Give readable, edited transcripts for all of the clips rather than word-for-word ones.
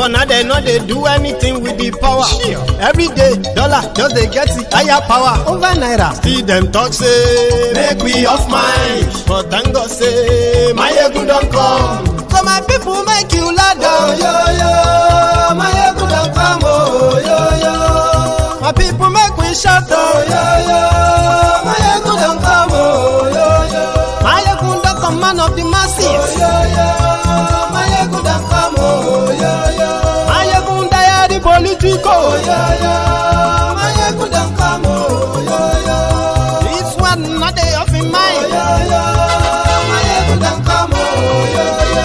But now they know they do anything with the power. Every day, dollar just they get the higher power over naira. Still them talk say make we off mind, but thank God say my ego don't come. So my people make you loud down, yo yo. My ego don't come, oh yo yo. My people make we shout, oh yo yo. My ego don't come, oh yo yo. My ego don't come, man of the masses, oh yo yo. My ego don't come, oh yo yo. My ego die the politico, oh yo yo. My ego don't come, oh yo yo. This one not they off in mind, oh yo yo. My ego don't come, oh yo yo.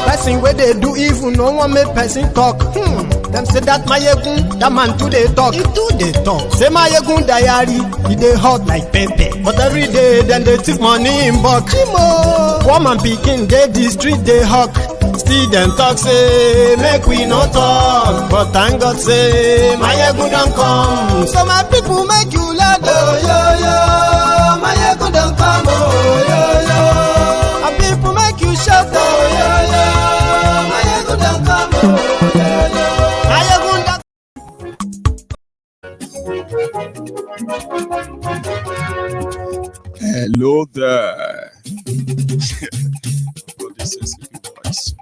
Person where they do evil, no one make person talk. Them say that my yegun, that man too they talk. He too they talk. Say my yegun diary, he they hot like pepper. But every day then they take money in bulk. Woman picking, they the street they hawk. Still them talk say make we no talk. But thank God say my yegun don't come. So my people make you loud, oh yo yo. My yegun don't come, oh yo yo. My people make you shout, oh yo yo. My yegun don't come, oh yo yo. Hello there. Oh, this is nice.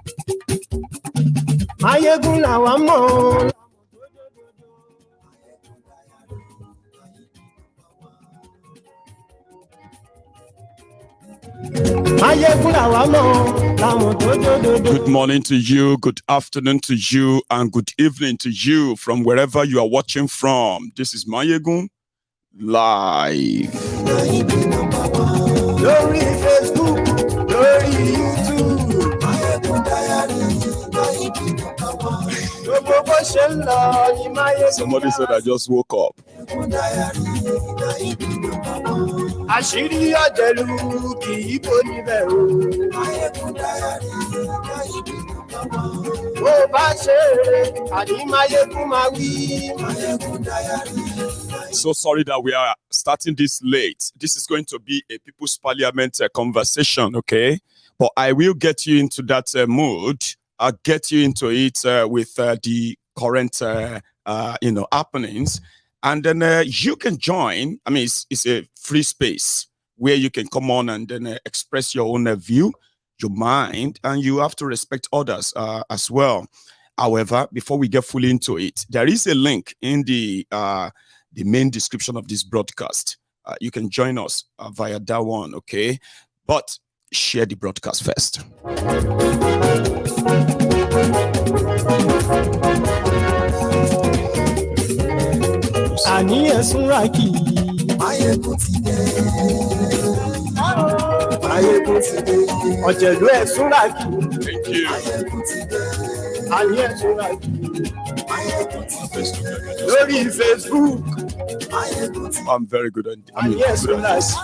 Good morning to you, good afternoon to you, and good evening to you from wherever you are watching from. This is Mayegun Live. Glory Facebook, glory YouTube. Somebody said I just woke up. Àṣírí ọ̀jẹ̀lú kì í bò níbẹ̀ o. Bó bá ṣe àní Máyégún máa wí. So sorry that we are starting this late. This is going to be a People's Parliament conversation, okay? But I will get you into that mood. I'll get you into it with the current, happenings. And then you can join. I mean, it's a free space where you can come on and then express your own view, your mind, and you have to respect others as well. However, before we get fully into it, there is a link in the main description of this broadcast. You can join us via that one, okay? But share the broadcast first. Àní ẹ̀sùn ràkì. Máyégún ti dé. Máyégún ti dé. Ọ̀jẹ̀lú ẹ̀sùn ràkì. Thank you. Máyégún ti dé. Àní ẹ̀sùn ràkì. Máyégún ti dé. Lórí Facebook. Máyégún ti dé. I'm very good at Àní ẹ̀sùn ràkì.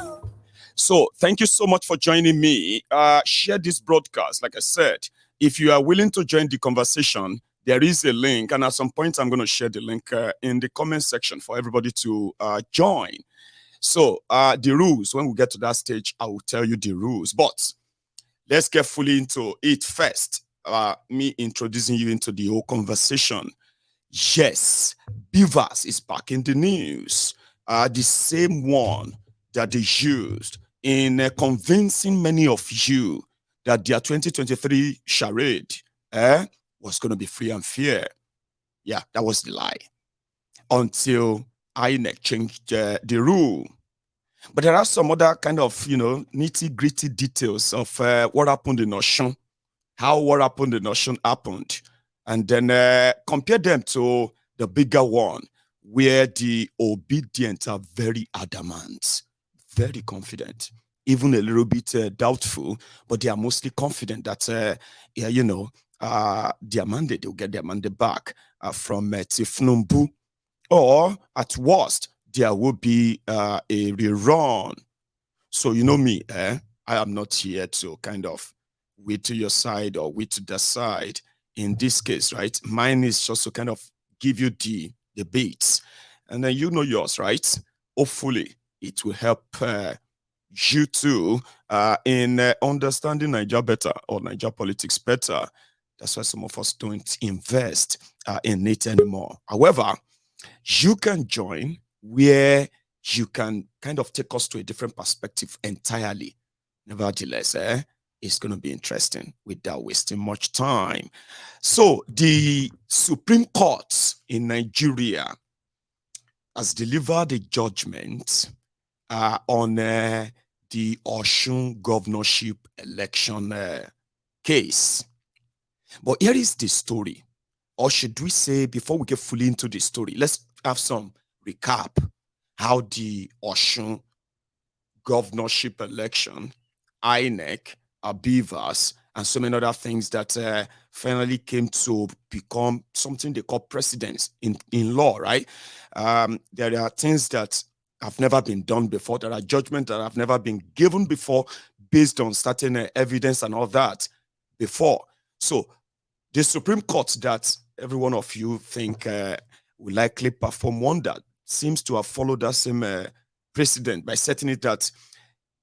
So thank you so much for joining me. Share this broadcast. Like I said, if you are willing to join the conversation, there is a link, and at some point I'm going to share the link in the comment section for everybody to join. So the rules, when we get to that stage, I will tell you the rules. But let's get fully into it first. Me introducing you into the whole conversation. Yes, Beavers is back in the news. The same one that they used in convincing many of you that their 2023 charade was going to be free and fair. Yeah, that was the lie. Until INEC changed the rule. But there are some other kind of, nitty-gritty details of what happened in Osun, how what happened in Osun happened, and then compare them to the bigger one, where the obedient are very adamant, very confident, even a little bit doubtful, but they are mostly confident that, their mandate, they'll get their mandate back from Tifnumbu, or at worst, there will be a rerun. So you know me, I am not here to kind of wait to your side or wait to the side. In this case, right? Mine is just to kind of give you the beats, and then you know yours, right? Hopefully, it will help you too in understanding Niger better or Niger politics better. That's why some of us don't invest in it anymore. However, you can join where you can kind of take us to a different perspective entirely. Nevertheless, it's going to be interesting without wasting much time. So the Supreme Court in Nigeria has delivered a judgment on the Osun governorship election case. But here is the story. Or should we say, before we get fully into the story, let's have some recap how the Osun governorship election, INEC, Abivas, and so many other things that finally came to become something they call precedents in law, right? There are things that have never been done before. There are judgments that have never been given before based on certain evidence and all that before. So the Supreme Court that every one of you think will likely perform wonder seems to have followed that same precedent by setting it that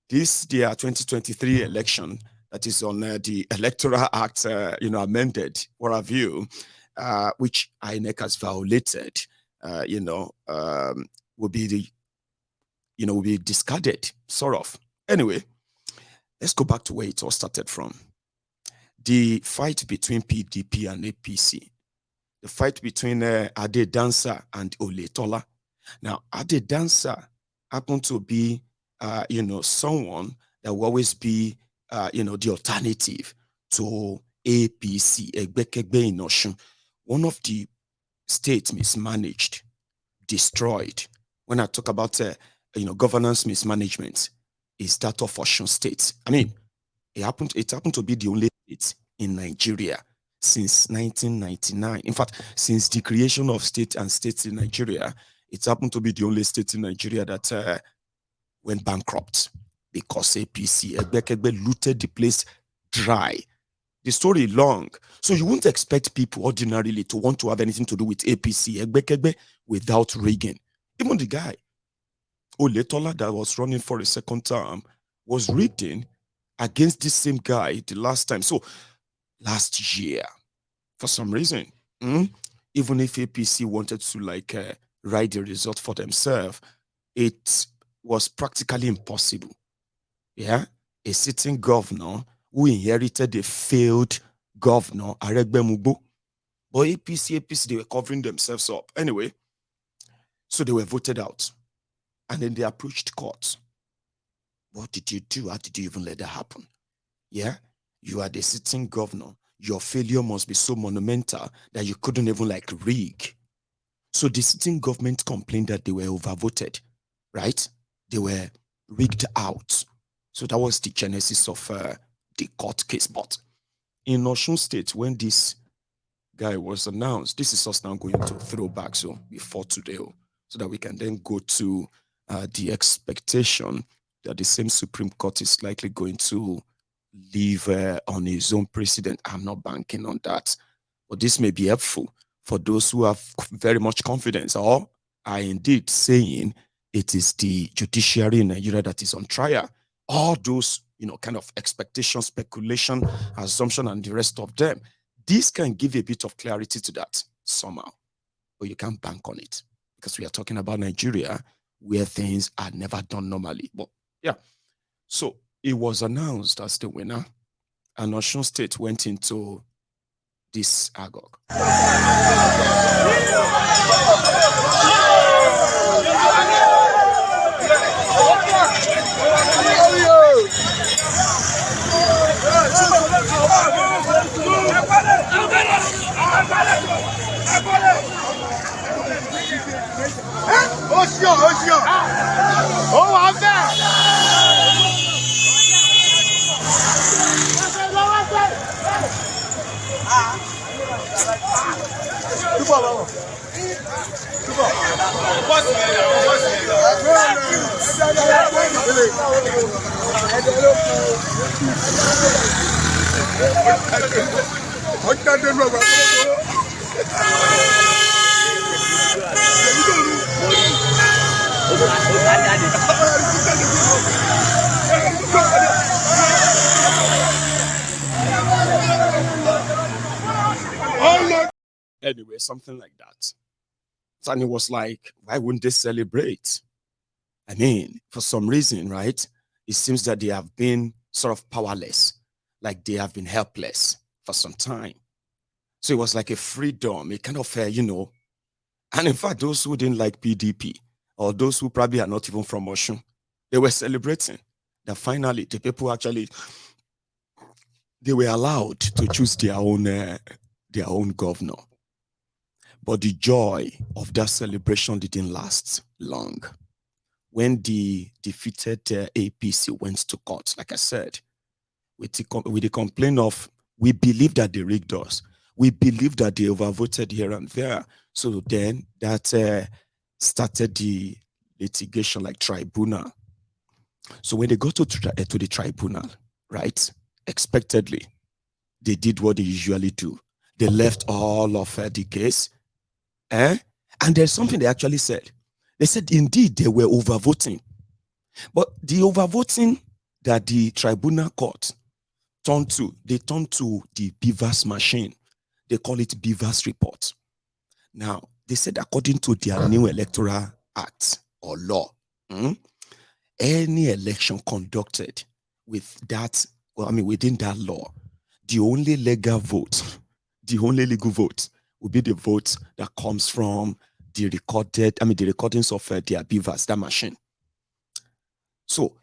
this their 2023 election that is on the Electoral Act, amended, what have you, which INEC has violated, will be discarded, sort of. Anyway, let's go back to where it all started from. The fight between PDP and APC, the fight between Adeleke and Oyetola. Now, Adeleke happened to be, someone that will always be, the alternative to APC, Egbekegbe in Osun. One of the states mismanaged, destroyed. When I talk about, governance mismanagement, is that of Osun State. I mean, it happened to be the only state in Nigeria since 1999. In fact, since the creation of state and states in Nigeria, it happened to be the only state in Nigeria that went bankrupt because APC, Egbekegbe, looted the place dry. The story long. So you wouldn't expect people ordinarily to want to have anything to do with APC, Egbekegbe, without rigging. Even the guy, Oyetola, that was running for a second term, was rigging against this same guy the last time. So last year, for some reason, even if APC wanted to write the result for themselves, it was practically impossible. Yeah, a sitting governor who inherited a failed governor, Aregbemubo. But APC, they were covering themselves up. Anyway, so they were voted out. And then they approached court. What did you do? How did you even let that happen? Yeah, you are the sitting governor. Your failure must be so monumental that you couldn't even rig. So the sitting government complained that they were overvoted, right? They were rigged out. So that was the genesis of the court case. But in Osun State, when this guy was announced, this is us now going to throw back before today, so that we can then go to the expectation that the same Supreme Court is likely going to leave on his own precedent. I'm not banking on that. But this may be helpful for those who have very much confidence or are indeed saying it is the judiciary in Nigeria that is on trial. All those, kind of expectation, speculation, assumption, and the rest of them. This can give a bit of clarity to that somehow. But you can't bank on it because we are talking about Nigeria where things are never done normally. But yeah, so it was announced as the winner, and Osun State went into this agog. Anyway, something like that. So, and it was like, why wouldn't they celebrate? I mean, for some reason, right? It seems that they have been sort of powerless, like they have been helpless for some time. So it was like a freedom, a kind of, and in fact, those who didn't like PDP, or those who probably are not even from Oshun, they were celebrating that finally the people actually, they were allowed to choose their own governor. But the joy of that celebration didn't last long. When the defeated APC went to court, like I said, with the complaint of, we believe that they rigged us. We believe that they overvoted here and there. So then that started the litigation, like tribunal. So when they got to the tribunal, right, expectedly, they did what they usually do. They left all of the case. And there's something they actually said. They said, indeed, they were overvoting. But the overvoting that the tribunal court turned to the Beavers machine. They call it Beavers report. Now, they said according to their new electoral act or law, any election conducted with that, within that law, the only legal vote, the only legal vote will be the vote that comes from the recordings of their Beavers, that machine. So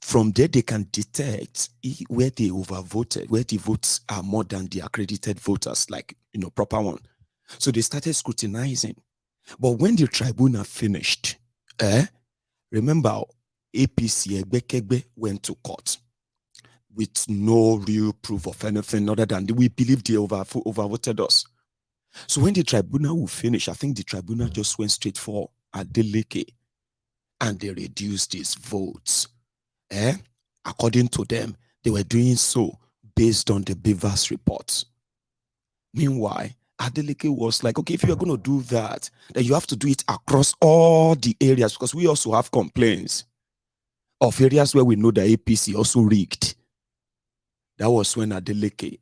from there, they can detect where they overvoted, where the votes are more than the accredited voters, like, proper one. So they started scrutinizing. But when the tribunal finished, remember, APC Egbekegbe went to court with no real proof of anything other than we believe they overvoted us. So when the tribunal will finish, I think the tribunal just went straight for Adeleke, and they reduced his votes. According to them, they were doing so based on the Beavers reports. Meanwhile, Adeleke was like, okay, if you're going to do that, then you have to do it across all the areas, because we also have complaints of areas where we know the APC also rigged. That was when Adeleke,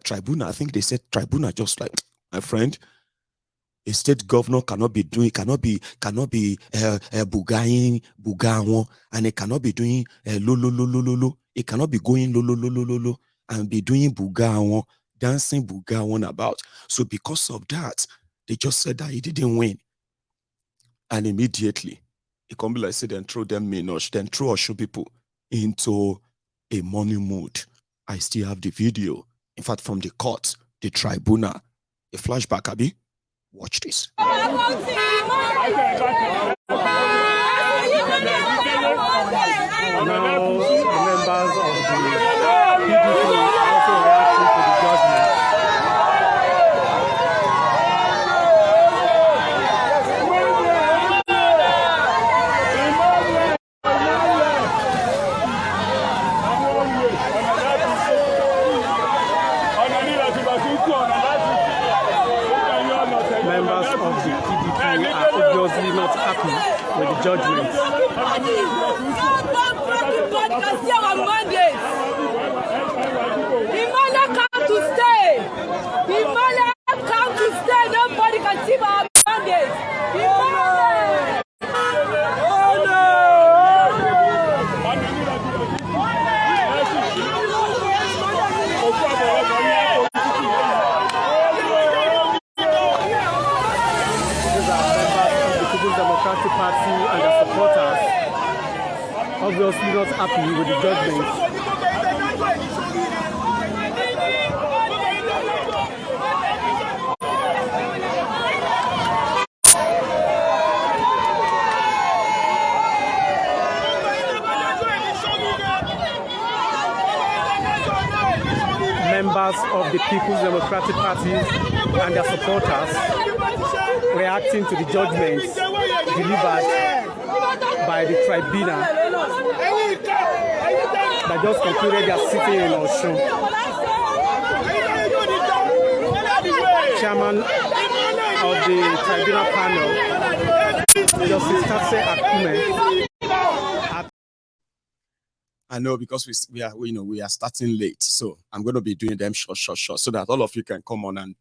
tribunal, I think they said tribunal just like, my friend, a state governor cannot be bugaing, and it cannot be doing lo. It cannot be going lo and be doing bugaon, dancing bugaon about. So because of that, they just said that he didn't win. And immediately, it can be like, say, then throw them Minosh, then throw Oshu people into a money mood. I still have the video. In fact, from the court, the tribunal, a flashback, Abi. Watch this. Members of the PDP also reacting to the judgment. Members of the PDP are obviously not happy with the judgment. Nobody can see our mandate. Imala come to stay. Imala come to stay. Nobody can see our mandate. Imala. Oh Democratic Party and their supporters obviously not happy with the judgment. Members of the People's Democratic Party and their supporters reacting to the judgments delivered by the tribunal that just concluded their sitting in Osun. Chairman of the tribunal panel, Justice Tatse Akume. I know, because we are starting late, so I'm going to be doing them short, so that all of you can come on and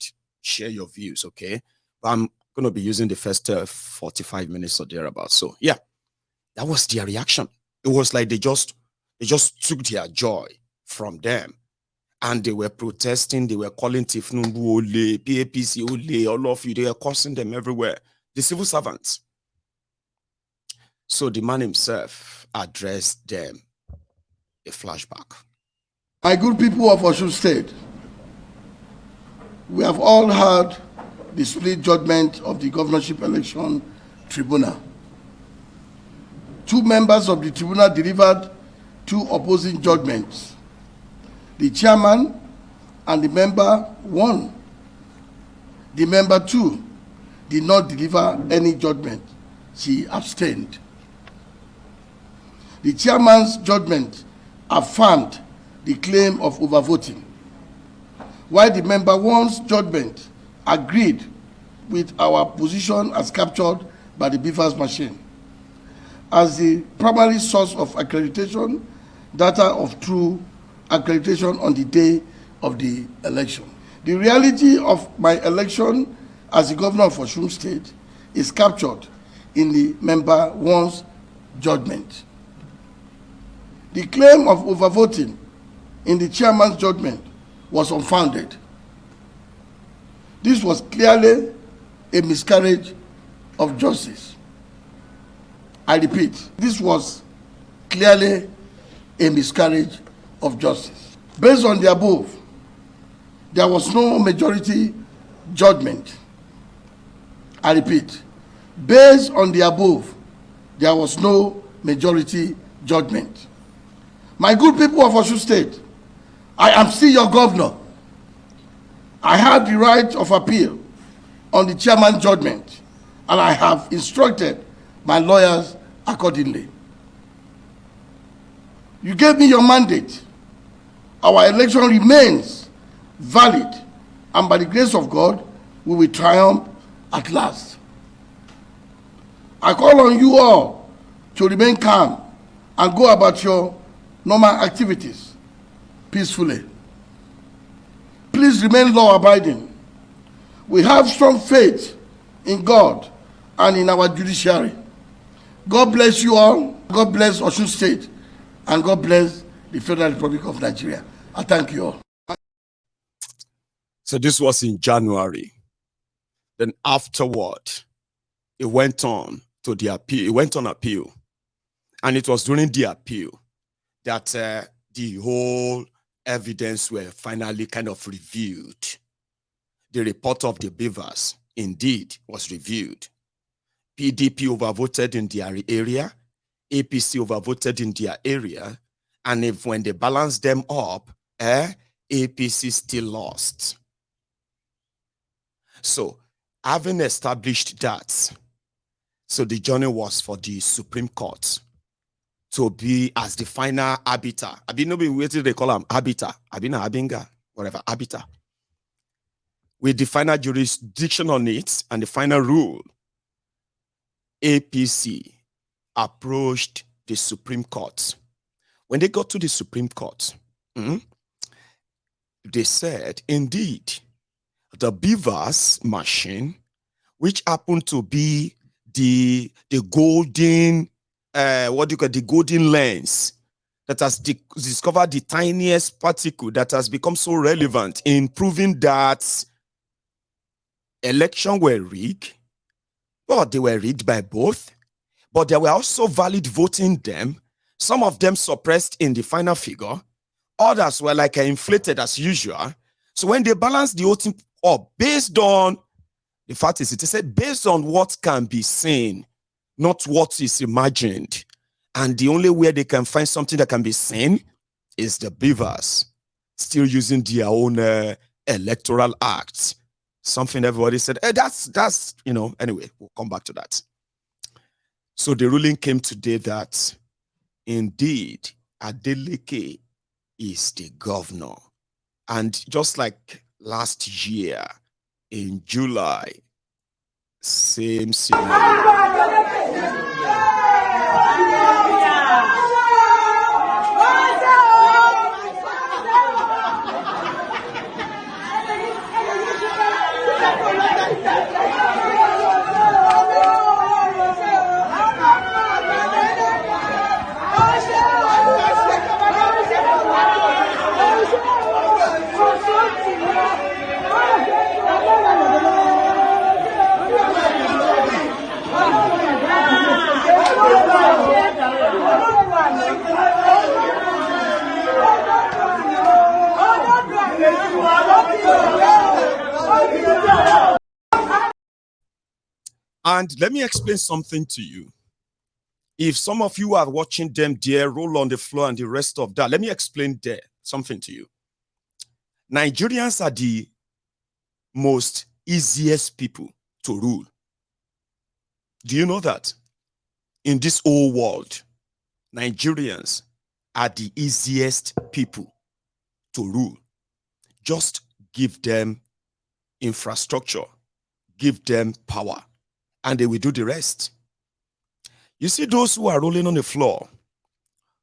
share your views, okay? But I'm going to be using the first 45 minutes or thereabouts. So, yeah, that was their reaction. It was like they just took their joy from them. And they were protesting. They were calling Tifnumbu Ole, PAPC Ole, all of you. They were cursing them everywhere. The civil servants. So the man himself addressed them. A flashback. My good people of Osun State, we have all heard the split judgment of the governorship election tribunal. Two members of the tribunal delivered two opposing judgments. The chairman and the member 1. The member 2 did not deliver any judgment. She abstained. The chairman's judgment affirmed the claim of overvoting, while the member 1's judgment agreed with our position as captured by the beavers machine as the primary source of accreditation, data of true accreditation on the day of the election. The reality of my election as the governor of Osun State is captured in the member 1's judgment. The claim of overvoting in the chairman's judgment was unfounded. This was clearly a miscarriage of justice. I repeat, this was clearly a miscarriage of justice. Based on the above, there was no majority judgment. I repeat, based on the above, there was no majority judgment. My good people of Osun State, I am still your governor. I have the right of appeal on the chairman's judgment, and I have instructed my lawyers accordingly. You gave me your mandate. Our election remains valid, and by the grace of God, we will triumph at last. I call on you all to remain calm and go about your normal activities peacefully. Please remain law-abiding. We have strong faith in God and in our judiciary. God bless you all. God bless Osun State. And God bless the Federal Republic of Nigeria. I thank you all. So this was in January. Then afterward, it went on to the appeal. It went on appeal. And it was during the appeal that the whole evidence were finally kind of reviewed. The report of the beavers indeed was reviewed. PDP overvoted in their area, APC overvoted in their area, and when they balanced them up, APC still lost. So, having established that, so the journey was for the Supreme Court to be as the final arbiter. I mean, nobody waited, they call them arbiter. I mean, abinga, whatever, arbiter. With the final jurisdiction on it and the final rule, APC approached the Supreme Court. When they got to the Supreme Court, they said, indeed, the beavers machine, which happened to be the golden, the golden lens that has discovered the tiniest particle that has become so relevant in proving that elections were rigged. Well, they were rigged by both, but there were also valid voting them. Some of them suppressed in the final figure. Others were like inflated as usual. So when they balanced the whole thing up based on, the fact is, it said based on what can be seen, not what is imagined. And the only way they can find something that can be seen is the beavers still using their own electoral acts. Something everybody said, that's, anyway, we'll come back to that. So the ruling came today that indeed Adeleke is the governor. And just like last year in July, same scenario. And let me explain something to you. If some of you are watching them there, roll on the floor and the rest of that, let me explain there something to you. Nigerians are the most easiest people to rule. Do you know that? In this whole world, Nigerians are the easiest people to rule. Just give them infrastructure, give them power, and they will do the rest. You see those who are rolling on the floor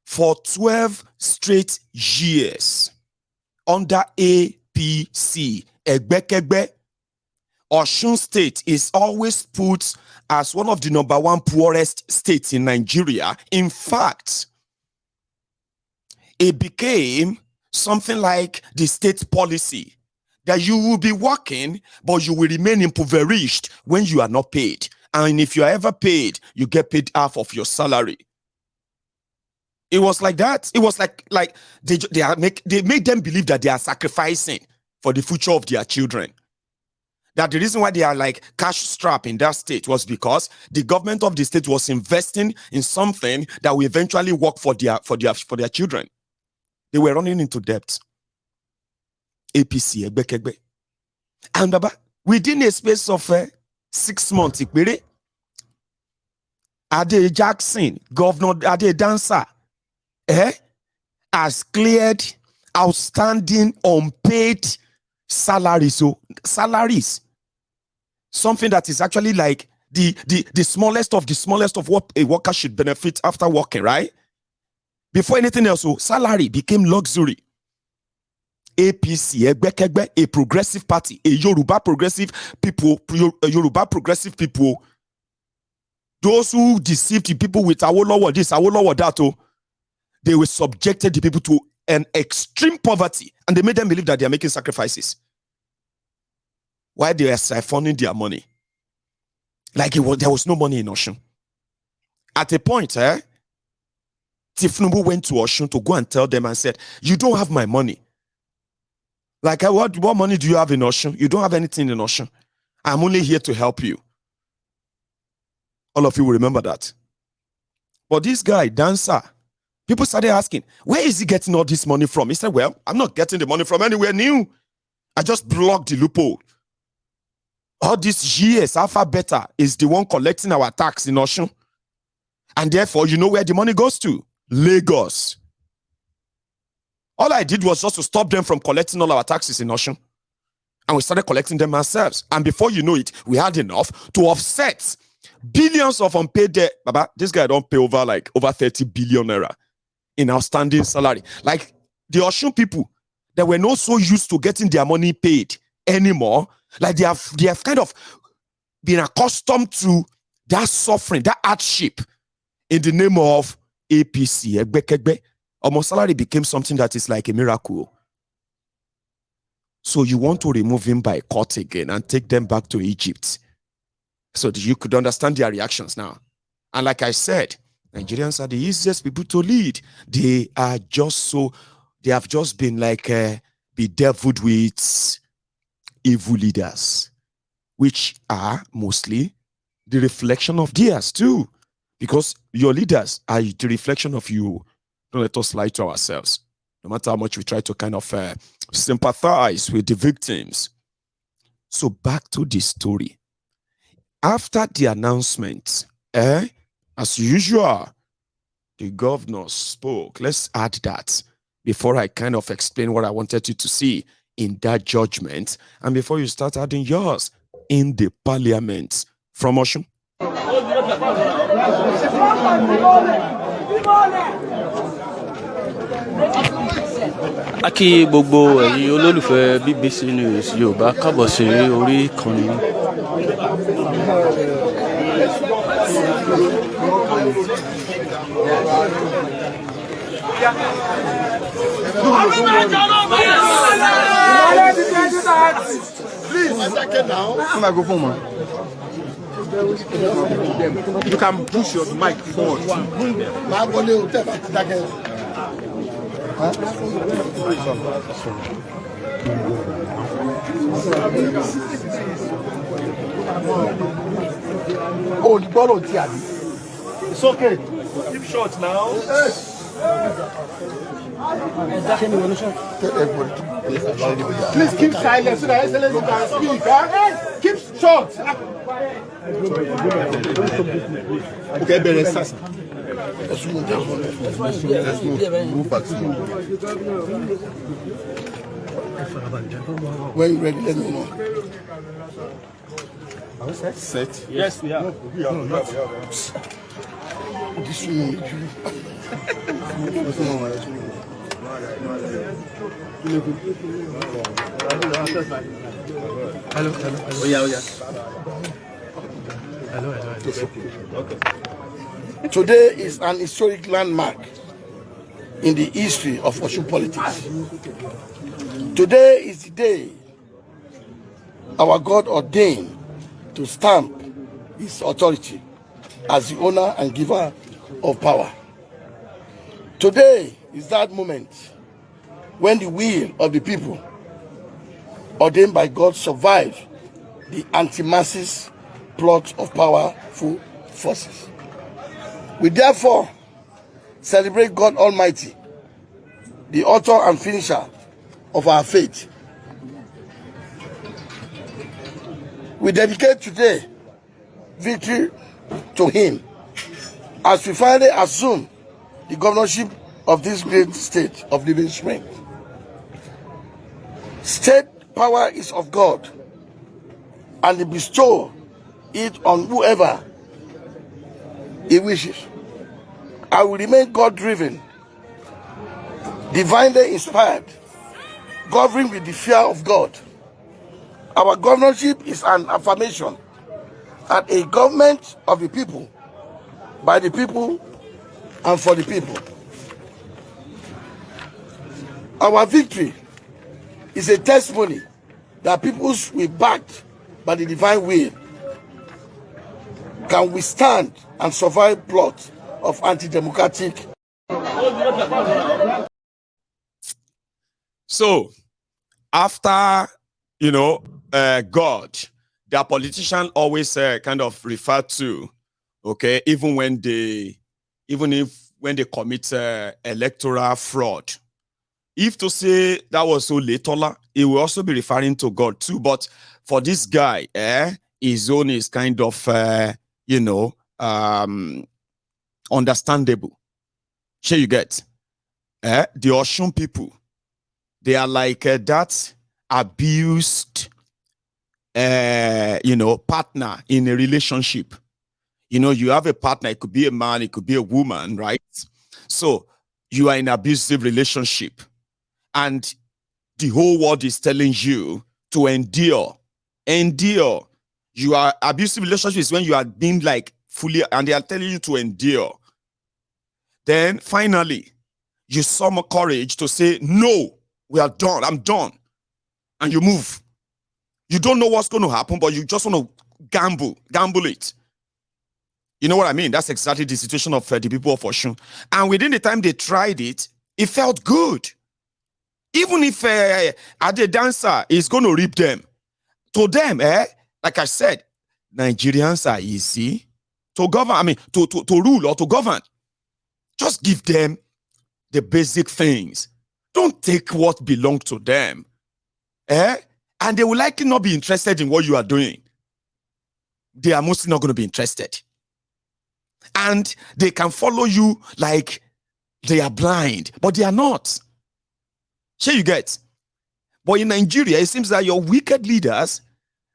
for 12 straight years under APC, Egbekegbe, Osun State is always put as one of the #1 poorest states in Nigeria. In fact, it became something like the state policy that you will be working, but you will remain impoverished when you are not paid. And if you are ever paid, you get paid half of your salary. It was like that. It was like they made them believe that they are sacrificing for the future of their children. That the reason why they are like cash strapped in that state was because the government of the state was investing in something that will eventually work for their children. They were running into debt. APC, Egbekegbe. And Baba, within a space of 6 months, Ade Jackson, Governor Ade Dancer, has cleared outstanding unpaid salaries. So salaries, something that is actually like the smallest of what a worker should benefit after working, right? Before anything else, so salary became luxury. APC, Egbekegbe, a progressive party, a Yoruba progressive people, those who deceived the people with Awolowo this, Awolowo that, they were subjected the people to an extreme poverty, and they made them believe that they are making sacrifices. Why they are siphoning their money? Like there was no money in Osun. At a point, Tifnubu went to Osun to go and tell them and said, "You don't have my money." Like, what money do you have in Osun? You don't have anything in Osun. I'm only here to help you. All of you will remember that. But this guy, Dancer, people started asking, where is he getting all this money from? He said, well, I'm not getting the money from anywhere new. I just blocked the loophole. All these years, Alpha Beta is the one collecting our tax in Osun. And therefore, you know where the money goes to? Lagos. All I did was just to stop them from collecting all our taxes in Osun. And we started collecting them ourselves. And before you know it, we had enough to offset billions of unpaid debt. Baba, this guy don't pay over 30 billion naira in outstanding salary. Like the Osun people, they were not so used to getting their money paid anymore. Like they have kind of been accustomed to that suffering, that hardship in the name of APC, Egbekegbe. Almost salary became something that is like a miracle. So you want to remove him by court again and take them back to Egypt. So that you could understand their reactions now. And like I said, Nigerians are the easiest people to lead. They have just been like bedeviled with evil leaders, which are mostly the reflection of theirs too. Because your leaders are the reflection of you. Don't let us lie to ourselves. No matter how much we try to kind of sympathize with the victims. So back to the story. After the announcement, as usual, the governor spoke. Let's add that before I kind of explain what I wanted you to see in that judgment, and before you start adding yours in the parliament from Osun. A kí gbogbo ẹ̀yin olólùfẹ́ BBC News Yorùbá kábọ̀ sí orí ìkànnì. You can push your mic forward. Oh, the ball on Tiago. It's okay. Keep short now. Please keep silent so that Excellency can speak. Huh? Keep short. Okay, let's move. Let's move back. When you're ready, let me know. Set. Yes, we have. This one. Hello. Oh yeah. Hello. Today is an historic landmark in the history of Osun politics. Today is the day our God ordained to stamp his authority as the owner and giver of power. Today is that moment when the will of the people ordained by God survived the anti-masses plot of powerful forces. We therefore celebrate God Almighty, the author and finisher of our faith. We dedicate today victory to him as we finally assume the governorship of this great state of living spring. State power is of God, and he bestows it on whoever he wishes. I will remain God-driven, divinely inspired, governing with the fear of God. Our governorship is an affirmation that a government of the people, by the people, and for the people. Our victory is a testimony that peoples we backed by the divine will can withstand and survive plot of anti-democratic. So, after, God, their politician always kind of refer to, okay, even when they commit electoral fraud. If to say that was Oyetola, it will also be referring to God too. But for this guy, his own is kind of, understandable. Sure, you get. The Osun people, they are like that abused, partner in a relationship. You have a partner, it could be a man, it could be a woman, right? So you are in an abusive relationship. And the whole world is telling you to endure. Endure. You are abusive relationships when you are being like fully, and they are telling you to endure. Then finally, you summon courage to say, no, we are done, I'm done. And you move. You don't know what's going to happen, but you just want to gamble it. You know what I mean? That's exactly the situation of the people of Osun. And within the time they tried it, it felt good. Even if a dancer is going to reap them, to them, like I said, Nigerians are easy to govern, to rule or to govern. Just give them the basic things. Don't take what belongs to them. And they will likely not be interested in what you are doing. They are mostly not going to be interested. And they can follow you like they are blind, but they are not. Sure, you get. But in Nigeria, it seems that your wicked leaders,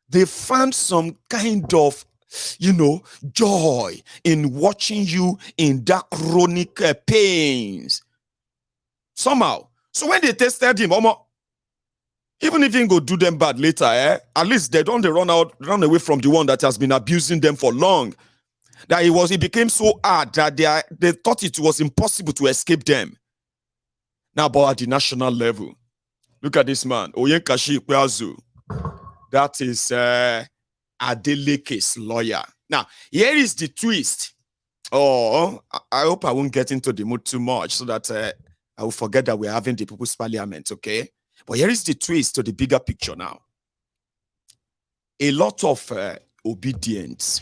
they found some kind of, joy in watching you in that chronic pains. Somehow. So when they tested him, even if he go do them bad later, at least they don't run away from the one that has been abusing them for long. That it became so hard that they thought it was impossible to escape them. Now, but at the national level, look at this man, Oyetola. That is Adeleke's lawyer. Now, here is the twist. I hope I won't get into the mood too much so that I will forget that we're having the People's Parliament, okay? But here is the twist to the bigger picture now. A lot of obedience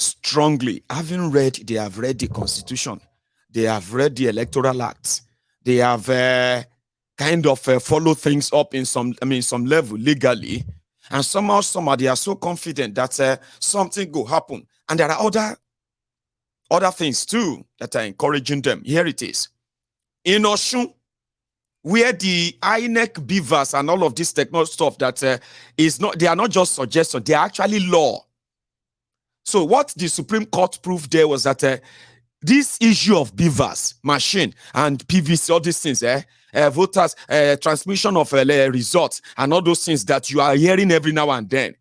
strongly, having read, they have read the Constitution, they have read the Electoral Act, they have kind of follow things up in some level legally, and somehow they are so confident that something will happen. And there are other things too that are encouraging them. Here it is. In Oshun, where the INEC beavers and all of this technology stuff that they are not just suggestions, they are actually law. So what the Supreme Court proved there was that this issue of beavers, machine, and PVC, all these things, voters, transmission of results, and all those things that you are hearing every now and then,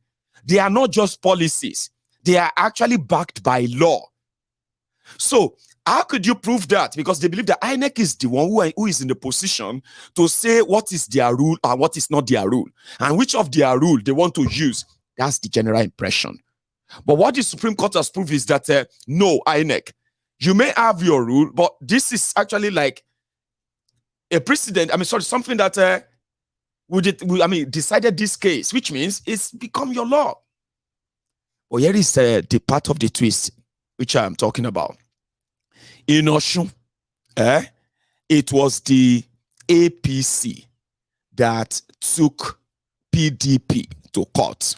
they are not just policies. They are actually backed by law. So how could you prove that? Because they believe that INEC is the one who is in the position to say what is their rule and what is not their rule, and which of their rule they want to use. That's the general impression. But what the Supreme Court has proved is that no, INEC, you may have your rule, but this is actually like a precedent. Something that decided this case, which means it's become your law. Well, here is the part of the twist which I am talking about. In Oshun, it was the APC that took PDP to court.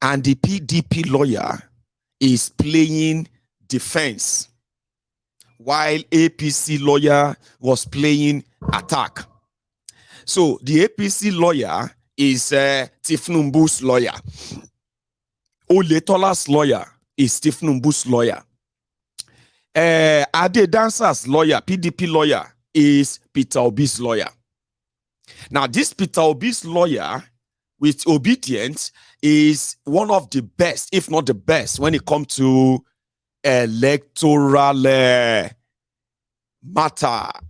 And the PDP lawyer is playing defense, while APC lawyer was playing attack. So the APC lawyer is Tifnumbu's lawyer. Oyetola's lawyer is Tifnumbu's lawyer. Adedansa's lawyer, PDP lawyer, is Peter Obi's lawyer. Now, this Peter Obi's lawyer with obedience is one of the best, if not the best, when it comes to electoral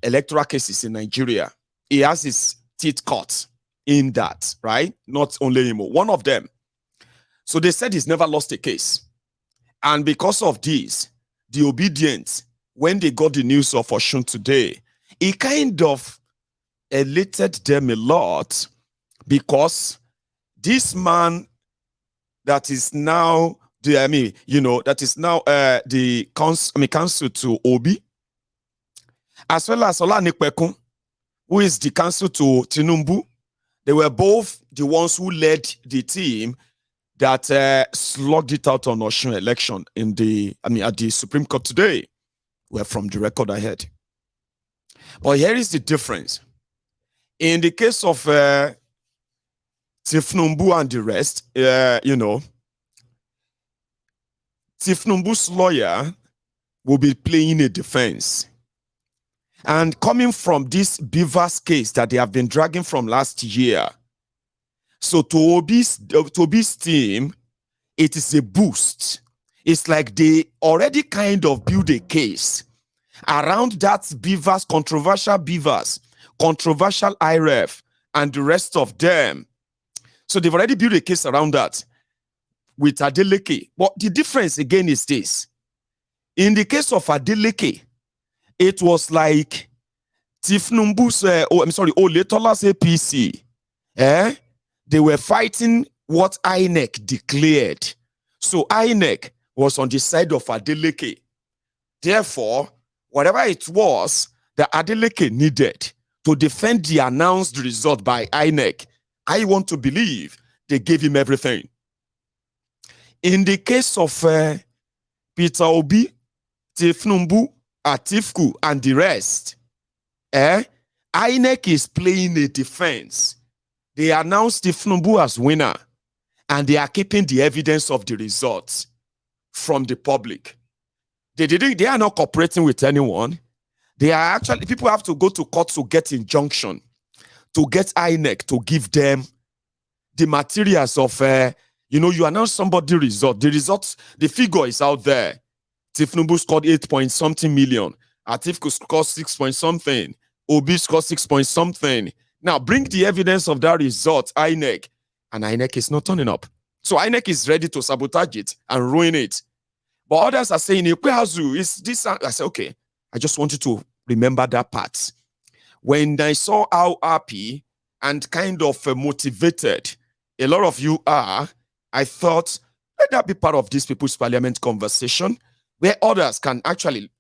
electoral cases in Nigeria. He has his teeth cut in that, right? Not only him, one of them. So they said he's never lost a case. And because of this, the obedience, when they got the news of Oshun today, it kind of elated them a lot, because this man that is now the counsel to Obi, as well as Olanipekun, who is the counsel to Tinubu, they were both the ones who led the team that slugged it out on Oshun election at the Supreme Court today. We're from the record ahead. But here is the difference. In the case of Tifnumbu and the rest, Tifnumbu's lawyer will be playing a defense. And coming from this Beavers case that they have been dragging from last year, so to Obi's team, it is a boost. It's like they already kind of build a case around that Beavers, controversial IREF, and the rest of them. So they've already built a case around that with Adeleke. But the difference again is this. In the case of Adeleke, it was like Tifnumbu's, Oyetola's APC. They were fighting what INEC declared. So INEC was on the side of Adeleke. Therefore, whatever it was that Adeleke needed to defend the announced result by INEC, I want to believe they gave him everything. In the case of Peter Obi, Tifnumbu, Atifku, and the rest, INEC is playing a defense. They announced Tifnumbu as winner, and they are keeping the evidence of the results from the public. They are not cooperating with anyone. They are actually, people have to go to court to get injunction, to get INEC to give them the materials of, you announce somebody result. The results, the figure is out there. Tifnumbu scored 8-point-something million. Atifku scored 6-point-something. Obi scored 6-point-something. Now, bring the evidence of that result, INEC, and INEC is not turning up. So INEC is ready to sabotage it and ruin it. But others are saying, is this? I said, okay, I just want you to remember that part. When I saw how happy and kind of motivated a lot of you are, I thought Let that be part of this People's Parliament conversation where others can actually,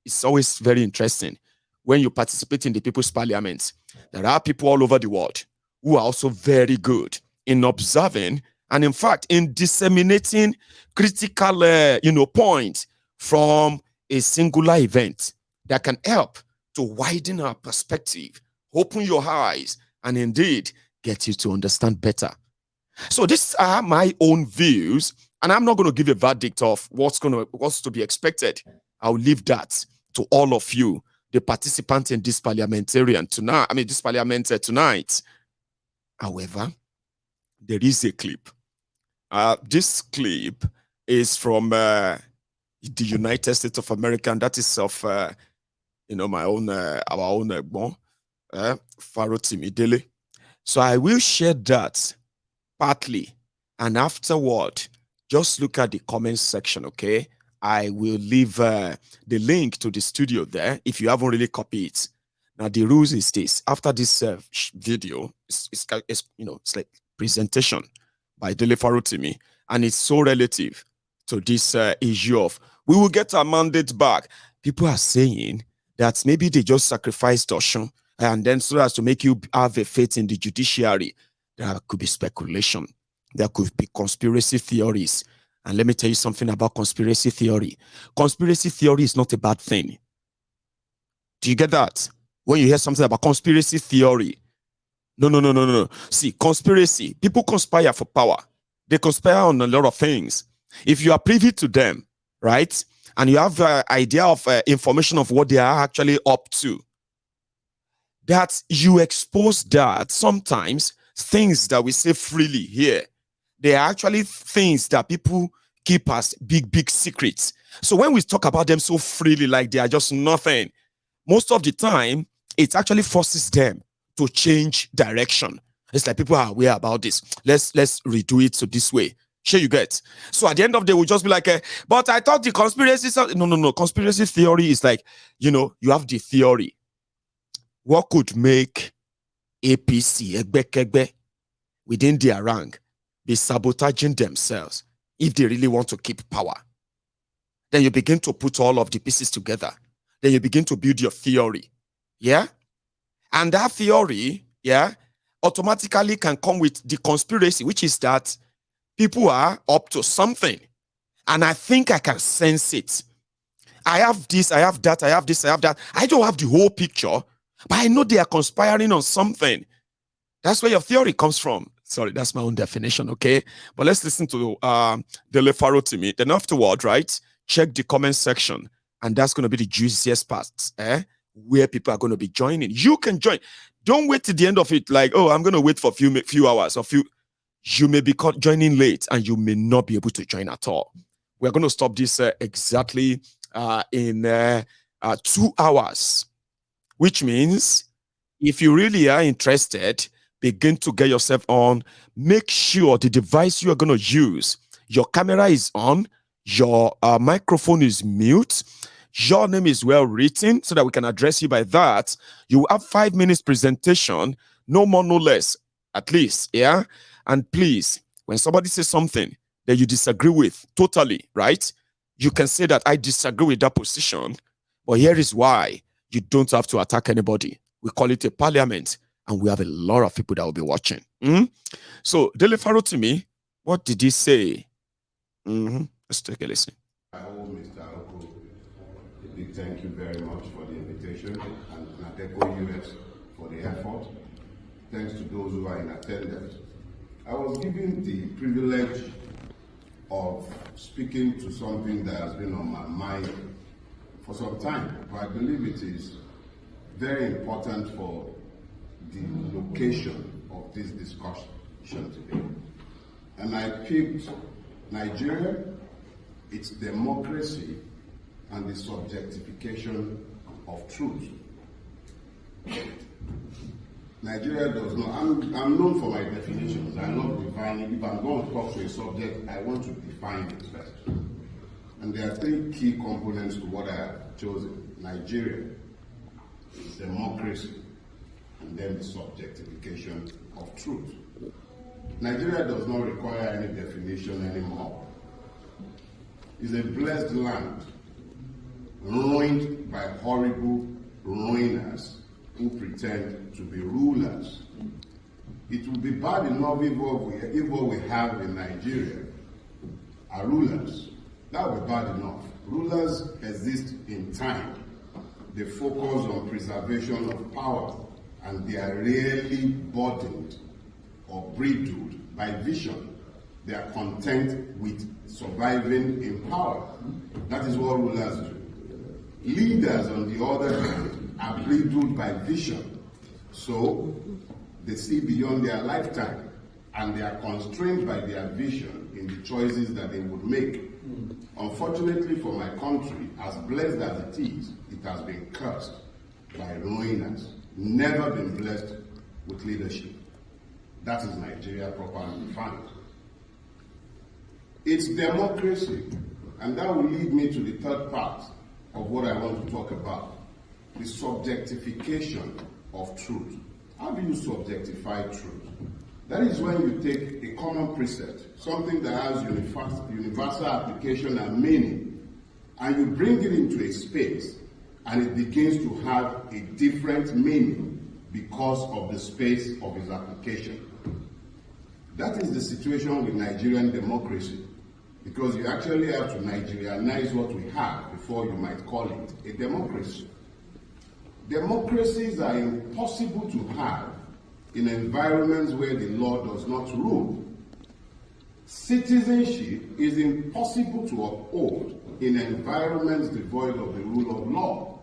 it's always very interesting when you participate in the People's Parliament. There are people all over the world who are also very good in observing and, in fact, in disseminating critical, points from a singular event that can help to widen our perspective, open your eyes, and indeed get you to understand better. So these are my own views, and I'm not going to give a verdict of what's to be expected. I'll leave that to all of you, the participants in this parliament tonight. However, there is a clip. This clip is from the United States of America, and that is of our own Farotimi Dele. So I will share that partly, and afterward, just look at the comment section, okay? I will leave the link to the studio there if you haven't really copied it. Now, the rules is this. After this video, it's like presentation by Dele Farotimi, and it's so relative to this issue of we will get our mandate back. People are saying that maybe they just sacrificed Oshun, and then so as to make you have a faith in the judiciary. There could be speculation. There could be conspiracy theories. And let me tell you something about conspiracy theory. Conspiracy theory is not a bad thing. Do you get that? When you hear something about conspiracy theory, no. See, conspiracy, people conspire for power. They conspire on a lot of things. If you are privy to them, right, and you have an idea of information of what they are actually up to, that you expose that sometimes things that we say freely here, they are actually things that people keep as big secrets. So when we talk about them so freely, like they are just nothing, most of the time, it actually forces them to change direction. It's like people are aware about this. Let's redo it so this way. Sure, you get. So at the end of the day, we'll just be like, but I thought the conspiracy. No. Conspiracy theory is like, you have the theory. What could make APC, Egbe, within their rank, be sabotaging themselves if they really want to keep power? Then you begin to put all of the pieces together. Then you begin to build your theory. Yeah? And that theory, automatically can come with the conspiracy, which is that people are up to something. And I think I can sense it. I have this, I have that, I have this, I have that. I don't have the whole picture, but I know they are conspiring on something. That's where your theory comes from. Sorry, that's my own definition, okay? But let's listen to Dele Farotimi. Then afterward, right, check the comment section. And that's going to be the juiciest part, where people are going to be joining. You can join. Don't wait till the end of it like, oh, I'm going to wait for a few hours. You may be joining late and you may not be able to join at all. We're going to stop this exactly in 2 hours, which means if you really are interested, begin to get yourself on. Make sure the device you are going to use, your camera is on, your microphone is mute, your name is well written so that we can address you by that. You have 5 minutes presentation, no more, no less, at least, yeah? And please, when somebody says something that you disagree with totally, right? You can say that I disagree with that position, but here is why. You don't have to attack anybody. We call it a parliament, and we have a lot of people that will be watching. So, Dele Farotimi, what did he say? Let's take a listen. I owe Mr. Oko a big thank you very much for the invitation, and Adeleke US for the effort. Thanks to those who are in attendance. I was given the privilege of speaking to something that has been on my mind for some time, but I believe it is very important for the location of this discussion today. And I picked Nigeria, its democracy, and the subjectification of truth. Nigeria does not, I'm known for my definitions. I love defining. If I'm going to talk to a subject, I want to define it first. And there are 3 key components to what I have chosen. Nigeria, its democracy, and then the subjectification of truth. Nigeria does not require any definition anymore. It's a blessed land, ruined by horrible ruiners who pretend to be rulers. It would be bad enough if what we have in Nigeria are rulers. That would be bad enough. Rulers exist in time. They focus on preservation of power, and they are rarely burdened or bridled by vision. They are content with surviving in power. That is what rulers do. Leaders, on the other hand, are bridled by vision. So they see beyond their lifetime, and they are constrained by their vision in the choices that they would make. Unfortunately for my country, as blessed as it has been cursed by ruiners, never been blessed with leadership. That is Nigeria properly defined. It's democracy, and that will lead me to the third part of what I want to talk about, the subjectification of truth. How do you subjectify truth? That is when you take a common precept, something that has universal application and meaning, and you bring it into a space, and it begins to have a different meaning because of the space of its application. That is the situation with Nigerian democracy, because you actually have to Nigerianize what we have before you might call it a democracy. Democracies are impossible to have in environments where the law does not rule. Citizenship is impossible to uphold in environments devoid of the rule of law.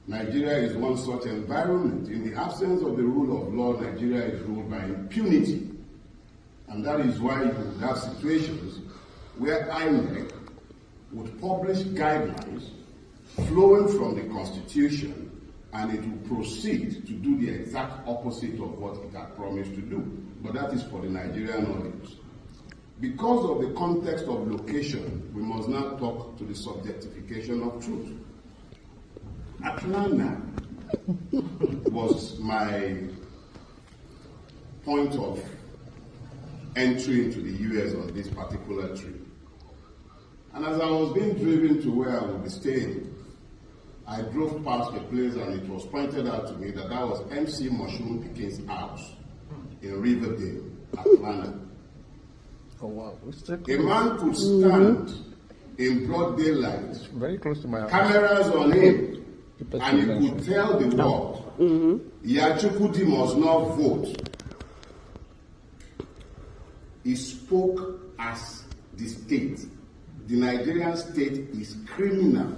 Nigeria is one such environment. In the absence of the rule of law, Nigeria is ruled by impunity. And that is why you would have situations where INEC would publish guidelines flowing from the Constitution, and it will proceed to do the exact opposite of what it had promised to do. But that is for the Nigerian audience. Because of the context of location, we must now talk to the subjectification of truth. Atlanta was my point of entry into the US on this particular trip. And as I was being driven to where I would be staying, I drove past a place and it was pointed out to me that that was MC Mushroom Pickens' house in Riverdale, Atlanta. Oh wow! A man could stand in broad daylight, Very close to my house. cameras on him, and he could tell the world, Yachukudi must not vote. He spoke as the state. The Nigerian state is criminal.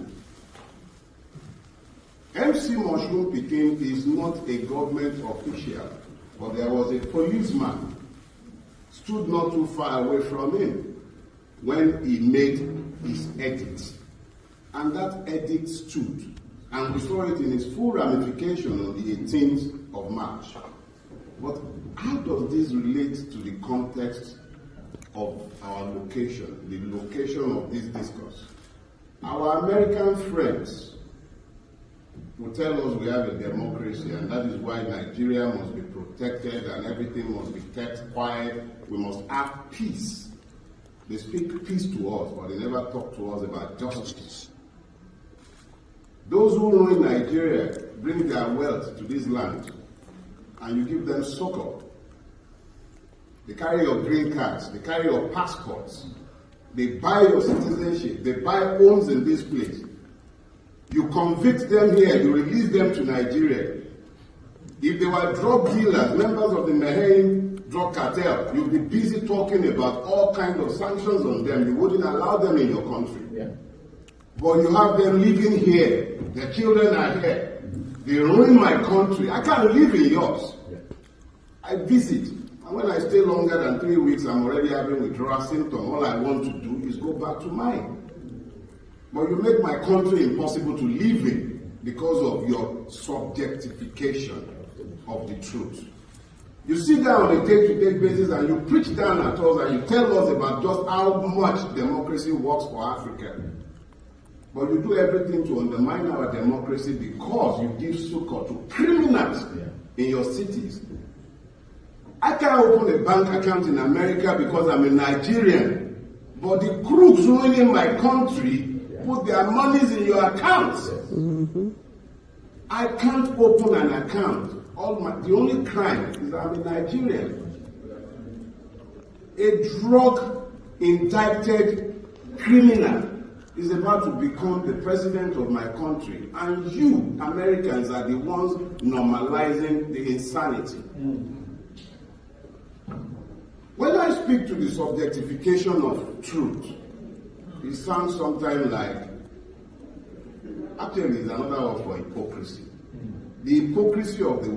MC Mushroom Pickens is not a government official, but there was a policeman stood not too far away from him when he made his edict. And that edict stood, and we saw it in its full ramification on the 18th of March. But how does this relate to the context of our location, the location of this discourse? Our American friends will tell us we have a democracy, and that is why Nigeria must be protected and everything must be kept quiet. We must have peace. They speak peace to us, but they never talk to us about justice. Those who run Nigeria bring their wealth to this land, and you give them succor. They carry your green cards, they carry your passports, they buy your citizenship, they buy homes in this place. You convict them here, you release them to Nigeria. If they were drug dealers, members of the Meheim drug cartel, you'd be busy talking about all kinds of sanctions on them. You wouldn't allow them in your country. Yeah. But you have them living here. Their children are here. They ruin my country. I can't live in yours. Yeah. I visit. And when I stay longer than 3 weeks, I'm already having withdrawal symptoms. All I want to do is go back to mine. But you make my country impossible to live in because of your subjectification of the truth. You sit down on a day-to-day basis and you preach down at us and you tell us about just how much democracy works for Africa. But you do everything to undermine our democracy because you give succor to criminals in your cities. I can't open a bank account in America because I'm a Nigerian. But the crooks ruining my country put their monies in your accounts. I can't open an account. The only crime is that I'm a Nigerian. A drug-indicted criminal is about to become the president of my country, and you, Americans, are the ones normalizing the insanity. When I speak to the subjectification of truth, it sounds sometimes like, actually, it's another word for hypocrisy. The hypocrisy of the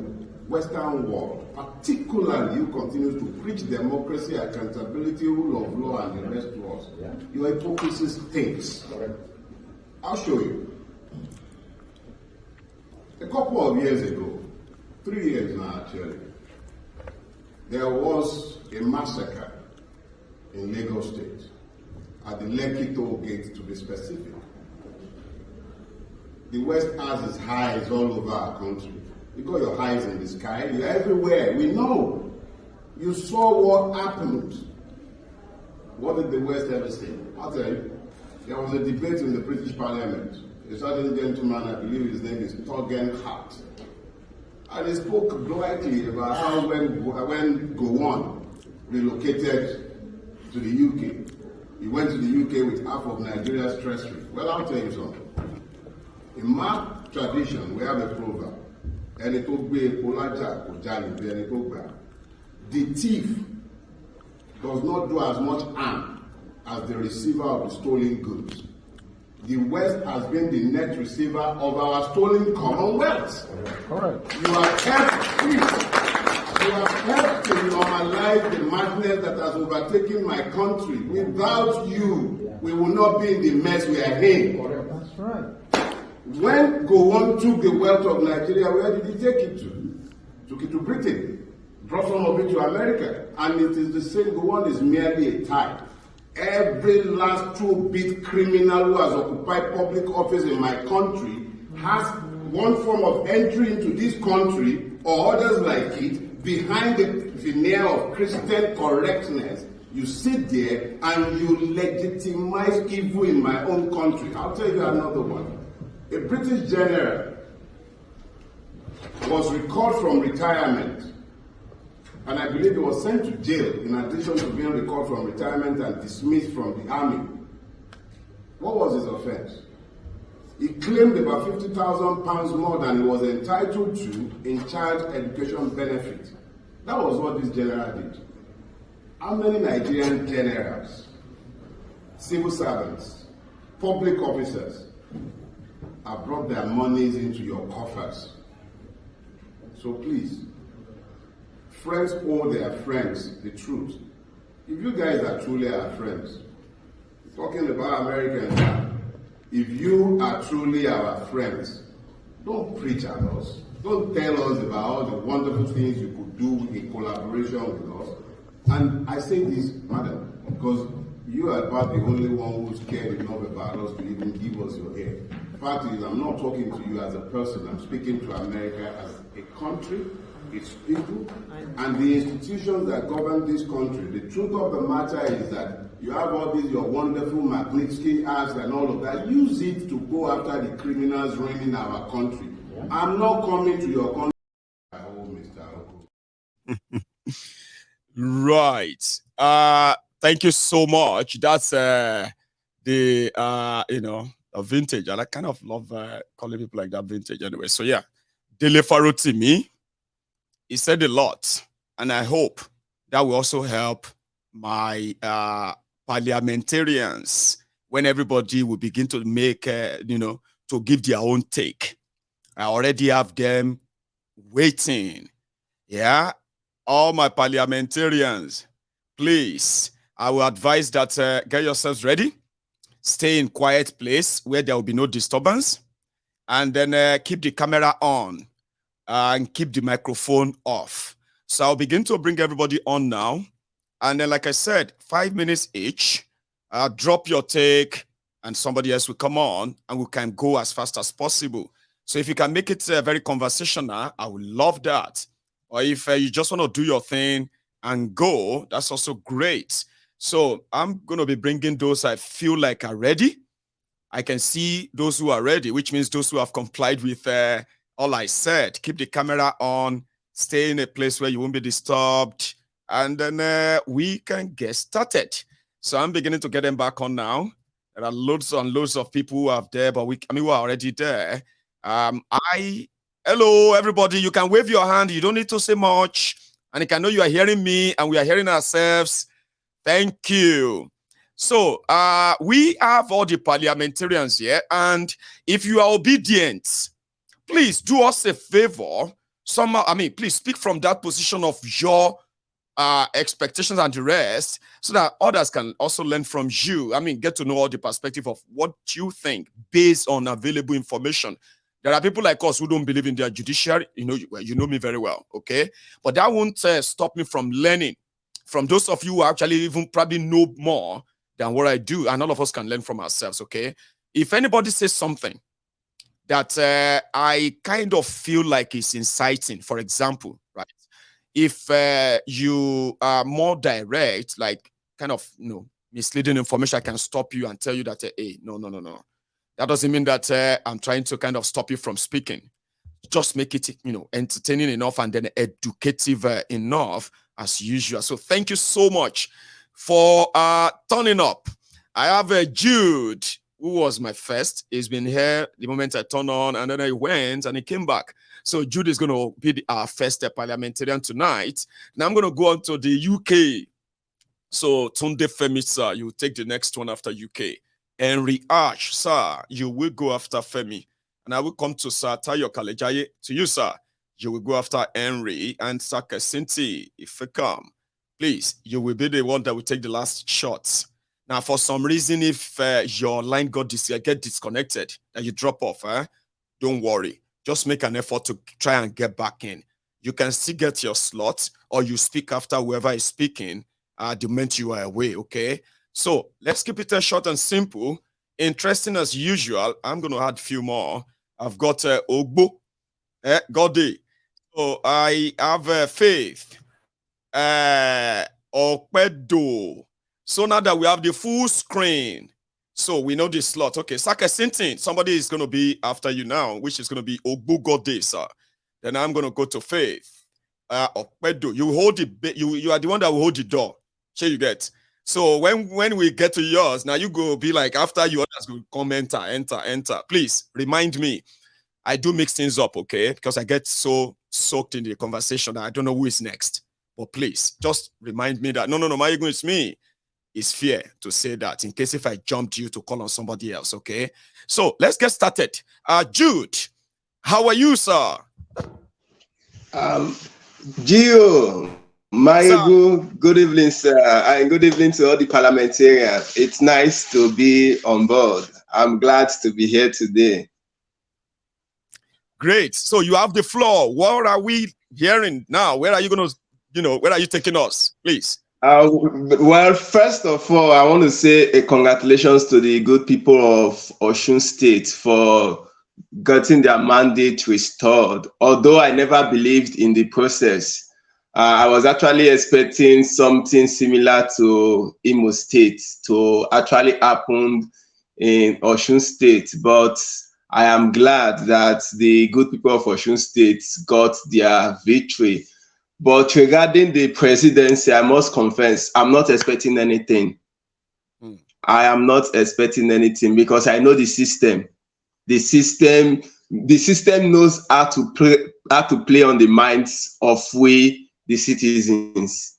Western world, particularly you continue to preach democracy, accountability, rule of law, and the rest to us. Your hypocrisy stinks. I'll show you. A couple of years ago, 3 years now actually, there was a massacre in Lagos State, at the Adeleke toll gate to be specific. The West has its highs all over our country. You got your highs in the sky, you're everywhere. We know. You saw what happened. What did the West ever say? I'll tell you. There was a debate in the British Parliament. A certain gentleman, I believe his name is Torgen Hart. And he spoke blithely about how when Gowon relocated to the UK, he went to the UK with half of Nigeria's treasury. Well, I'll tell you something. In my tradition, we have a proverb. The thief does not do as much harm as the receiver of the stolen goods. The West has been the net receiver of our stolen commonwealth. Correct. You have helped to normalize the madness that has overtaken my country. Without you, we will not be in the mess we are in. That's right. When Gowon took the wealth of Nigeria, where did he take it to? Took it to Britain, brought some of it to America, and it is the same. Gowon is merely a type. Every last two-bit criminal who has occupied public office in my country has one form of entry into this country or others like it behind the veneer of Christian correctness. You sit there and you legitimize evil in my own country. I'll tell you another one. A British general was recalled from retirement, and I believe he was sent to jail in addition to being recalled from retirement and dismissed from the army. What was his offense? He claimed about £50,000 more than he was entitled to in child education benefit. That was what this general did. How many Nigerian generals, civil servants, public officers have brought their monies into your coffers? So please, friends owe their friends the truth. If you guys are truly our friends, talking about Americans now, if you are truly our friends, don't preach at us. Don't tell us about all the wonderful things you could do in collaboration with us. And I say this, madam, because you are about the only one who's cared enough about us to even give us your ear. The fact is, I'm not talking to you as a person. I'm speaking to America as a country, its people, and the institutions that govern this country. The truth of the matter is that you have all these, your wonderful Magnitsky Acts and all of that. Use it to go after the criminals ruining our country. Yeah. I'm not coming to your country. Oh, Mr. Oko. Right. Thank you so much. That's a vintage. And I kind of love calling people like that vintage anyway. So yeah, Dele Farotimi, he said a lot, and I hope that will also help my parliamentarians when everybody will begin to make, to give their own take. I already have them waiting. Yeah, all my parliamentarians, please, I will advise that get yourselves ready, stay in quiet place where there will be no disturbance, and then keep the camera on and keep the microphone off. So I'll begin to bring everybody on now. And then, like I said, 5 minutes each, drop your take and somebody else will come on and we can go as fast as possible. So if you can make it very conversational, I would love that. Or if you just want to do your thing and go, that's also great. So I'm going to be bringing those I feel like are ready. I can see those who are ready, which means those who have complied with all I said. Keep the camera on, stay in a place where you won't be disturbed, and then we can get started. So I'm beginning to get them back on now. There are loads and loads of people who are there, but who are already there. Hello, everybody. You can wave your hand. You don't need to say much. And I can know you are hearing me and we are hearing ourselves. Thank you. So we have all the parliamentarians here. And if you are obedient, please do us a favor. Please speak from that position of your expectations and the rest, so that others can also learn from you. Get to know all the perspective of what you think based on available information. There are people like us who don't believe in their judiciary. You know me very well, okay? But that won't stop me from learning from those of you who actually even probably know more than what I do, and all of us can learn from ourselves, okay? If anybody says something that I kind of feel like is inciting, for example, right? If you are more direct, like kind of misleading information, I can stop you and tell you that, hey, no. That doesn't mean that I'm trying to kind of stop you from speaking. Just make it, entertaining enough and then educative enough as usual. So thank you so much for turning up. I have Jude, who was my first. He's been here the moment I turned on, and then I went and he came back. So Jude is going to be our first parliamentarian tonight. Now I'm going to go on to the UK. So Tunde Femi, sir, you take the next one after UK. Henry Ash, sir, you will go after Femi. And I will come to Sir Tayo Kalejaye. To you, sir, you will go after Henry. And Sir Kesinti, if you come, please, you will be the one that will take the last shots. Now, for some reason, if your line get disconnected and you drop off, don't worry. Just make an effort to try and get back in. You can still get your slot, or you speak after whoever is speaking the moment you are away, okay? So let's keep it short and simple. Interesting as usual. I'm going to add a few more. I've got Ogbo, Gode. So I have Faith, Okpedo. So now that we have the full screen, so we know the slot. Okay, Saka Sintin, somebody is going to be after you now, which is going to be Ogbo Gode, sir. Then I'm going to go to Faith, Okpedo. You hold the, you are the one that will hold the door. Sure you get. So when we get to yours, now you go be like, after you others will come, enter. Please remind me. I do mix things up, okay? Because I get so soaked in the conversation that I don't know who is next. But please, just remind me that, no, my ego is me. It's fair to say that in case if I jumped you to call on somebody else, okay? So let's get started. Jude, how are you, sir? Gio, Maegu, good evening, sir, and good evening to all the parliamentarians. It's nice to be on board. I'm glad to be here today. Great. So you have the floor. What are we hearing now? Where are you going to, where are you taking us, please? Well, first of all, I want to say a congratulations to the good people of Osun State for getting their mandate restored. Although I never believed in the process, I was actually expecting something similar to Imo State to actually happen in Osun State, but I am glad that the good people of Osun State got their victory. But regarding the presidency, I must confess, I'm not expecting anything. I am not expecting anything because I know the system. The system knows how to play on the minds of we, the citizens.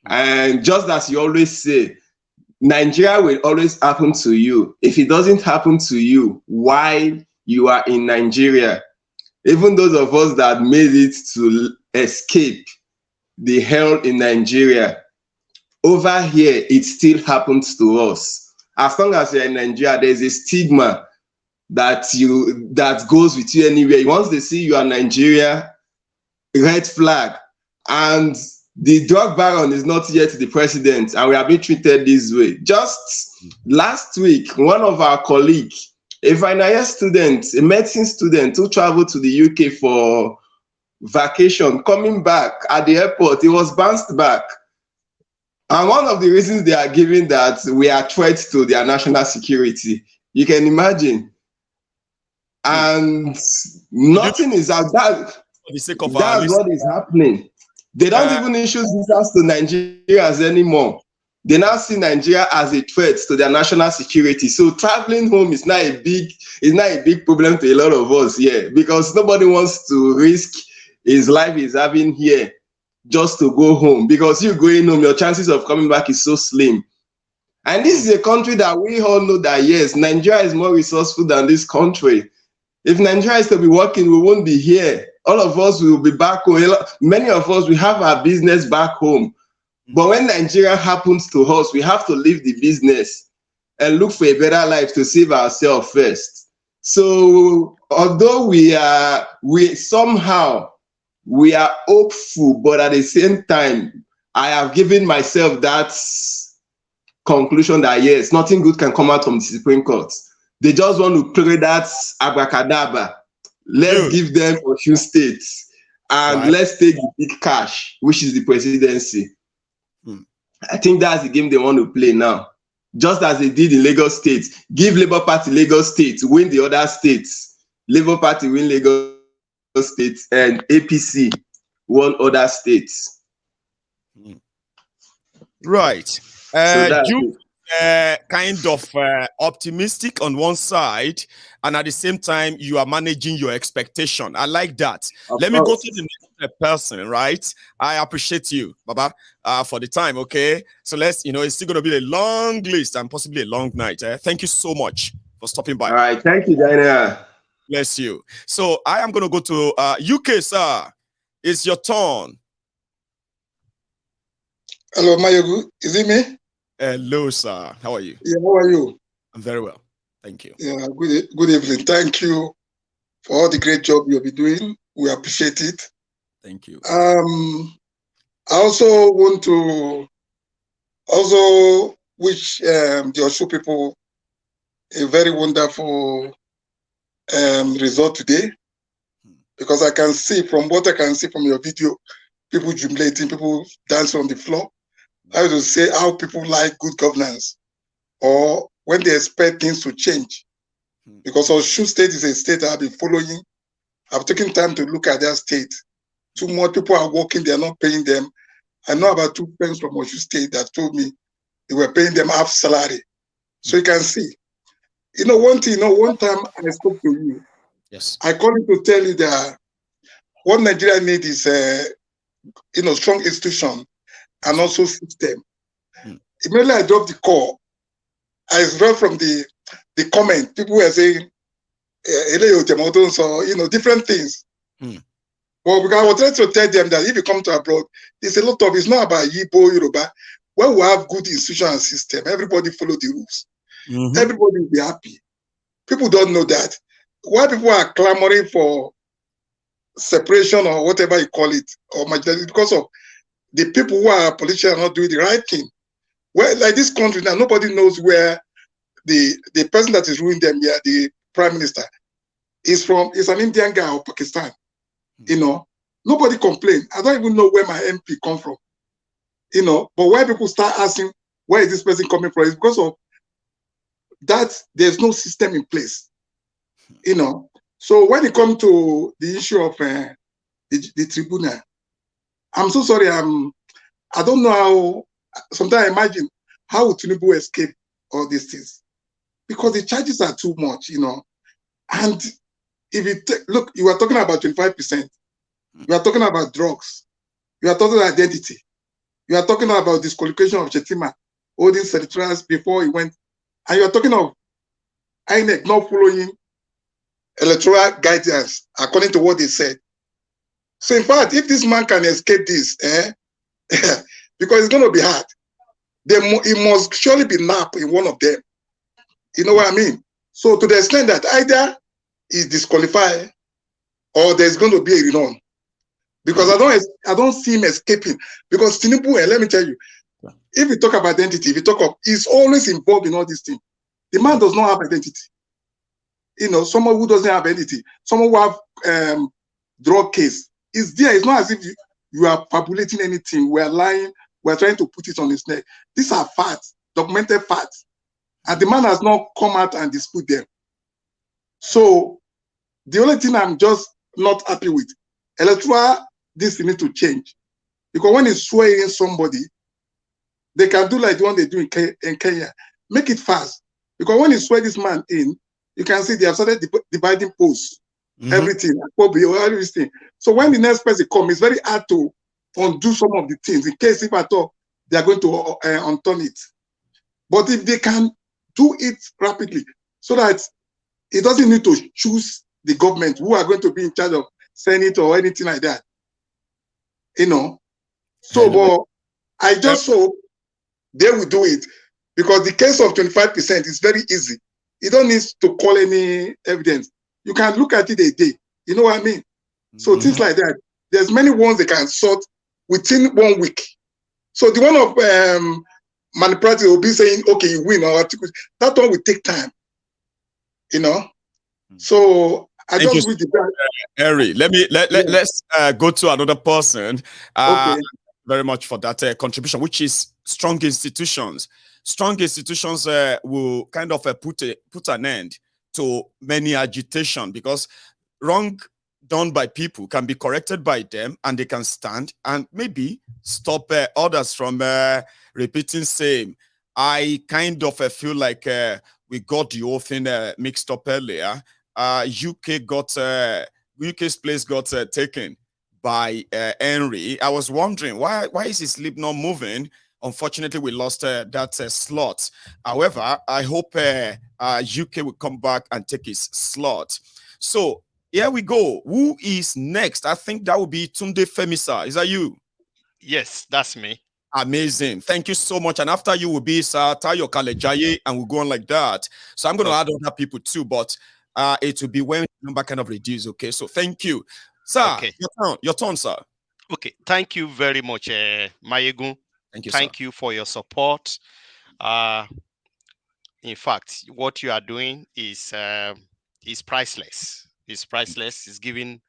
And just as you always say, Nigeria will always happen to you. If it doesn't happen to you while you are in Nigeria, even those of us that made it to escape the hell in Nigeria, over here, it still happens to us. As long as you're in Nigeria, there's a stigma that goes with you anywhere. Once they see you are Nigeria, red flag. And the drug baron is not yet the president, and we are being treated this way. Just last week, one of our colleagues, a final year student, a medicine student who traveled to the UK for vacation, coming back at the airport, he was bounced back. And one of the reasons they are giving that we are threats to their national security. You can imagine. And nothing is out. That's what is happening. They don't even issue visas to Nigerians anymore. They now see Nigeria as a threat to their national security. So traveling home is not a big problem to a lot of us here, because nobody wants to risk his life he's having here just to go home, because you going home, your chances of coming back is so slim. And this is a country that we all know that, yes, Nigeria is more resourceful than this country. If Nigeria is to be working, we won't be here. All of us will be back home. Many of us, we have our business back home. But when Nigeria happens to us, we have to leave the business and look for a better life to save ourselves first. So although we are hopeful, but at the same time, I have given myself that conclusion that yes, nothing good can come out from the Supreme Court. They just want to play that abracadabra. Let's give them a few states and let's take the big cash, which is the presidency. I think that's the game they want to play now. Just as they did in Lagos State. Give Labour Party Lagos State, win the other states. Labour Party win Lagos State, and APC won other states. Right. You kind of optimistic on one side, and at the same time, you are managing your expectation. I like that. Let me go to the next person, right? I appreciate you, Baba, for the time, okay? So let's, it's still going to be a long list and possibly a long night. Thank you so much for stopping by. All right. Thank you, Daniel. Bless you. So I am going to go to UK, sir. It's your turn. Hello, Mayogu. Is it me? Hello, sir. How are you? Yeah, how are you? I'm very well. Thank you. Yeah, good evening. Thank you for all the great job you'll be doing. We appreciate it. Thank you. I also want to wish the Oshu people a very wonderful result today, because I can see from what I can see from your video, people jubilating, people dancing on the floor. I would say how people like good governance, or when they expect things to change. Because Oshu State is a state I've been following. I've taken time to look at that state. Too much people are working, they're not paying them. I know about 2 friends from Oshu State that told me they were paying them half salary. So you can see. One time I spoke to you. Yes. I called you to tell you that what Nigeria needs is strong institution and also system. Immediately I dropped the call. I read from the comment. People were saying, different things. Well, because I was trying to tell them that if you come to abroad, it's not about Yibo, Yoruba. When we have good institution and system, everybody follow the rules. Everybody will be happy. People don't know that. Why people are clamoring for separation or whatever you call it, or marginalization, because of the people who are politicians are not doing the right thing. Well, like this country now, nobody knows where the person that is ruling them here, the prime minister, is an Indian guy or Pakistan. Nobody complain. I don't even know where my MP come from. But why people start asking, where is this person coming from? It's because of that there's no system in place. So when it comes to the issue of the tribunal, I'm so sorry. I don't know how. Sometimes I imagine how would Tinubu escape all these things, because the charges are too much, And if you look, you are talking about 25%. You are talking about drugs. You are talking about identity. You are talking about disqualification of Chetima, holding senatorials before he went, and you are talking of INEC not following electoral guidance according to what they said. So in fact, if this man can escape this, because it's going to be hard, he must surely be napped in one of them. You know what I mean? So to the extent that either he's disqualified or there's going to be a rerun, because I don't see him escaping. Because Tinubu, let me tell you, if we talk about identity, he's always involved in all these things. The man does not have identity. Someone who doesn't have identity, someone who have drug case, is there. It's not as if you are fabulating anything. We are lying. we're trying to put it on his neck. These are facts, documented facts. And the man has not come out and dispute them. So the only thing I'm just not happy with, electoral, this need to change. Because when it's swearing somebody, they can do like the one they do in Kenya. Make it fast. Because when you swear this man in, you can see they have started dividing posts, everything, everything. So when the next person comes, it's very hard to undo some of the things in case if at all they are going to unturn it. But if they can do it rapidly so that it doesn't need to choose the government who are going to be in charge of Senate or anything like that, you know. So Anyway. I just hope they will do it, because the case of 25% is very easy. You don't need to call any evidence. You can look at it a day. You know what I mean? So things like that. There's many ones they can sort within 1 week. So the one of manipulative will be saying, okay, you win, or that one will take time. You know? So I Thank just you, wish the Harry. Let's go to another person. Okay. Very much for that contribution, which is strong institutions. Strong institutions will kind of put an end to many agitation, because wrong done by people can be corrected by them, and they can stand and maybe stop others from repeating same. I kind of feel like we got the whole thing mixed up earlier. UK's place got taken by Henry. I was wondering why is his sleep not moving? Unfortunately, we lost that slot. However, I hope UK will come back and take his slot. So here we go. Who is next? I think that would be Tunde Femisa. Is that you? Yes, that's me. Amazing. Thank you so much. And after you will be Sir Tayo Kalejaye, and we'll go on like that. So I'm going to add other people too, but it will be when the number kind of reduce. Okay. So thank you. Sir, okay. Your turn, sir. Okay. Thank you very much, Mayegun. Thank you, Thank sir. you for your support. In fact, what you are doing is priceless. It's priceless. It's giving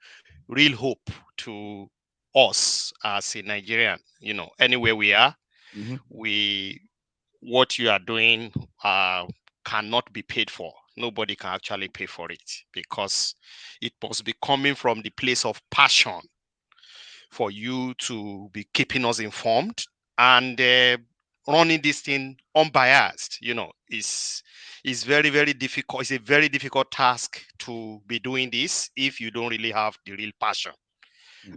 real hope to us as a Nigerian. You know, anywhere we are, what you are doing cannot be paid for. Nobody can actually pay for it, because it must be coming from the place of passion for you to be keeping us informed and running this thing unbiased. You know, is very, very difficult. It's a very difficult task to be doing this if you don't really have the real passion.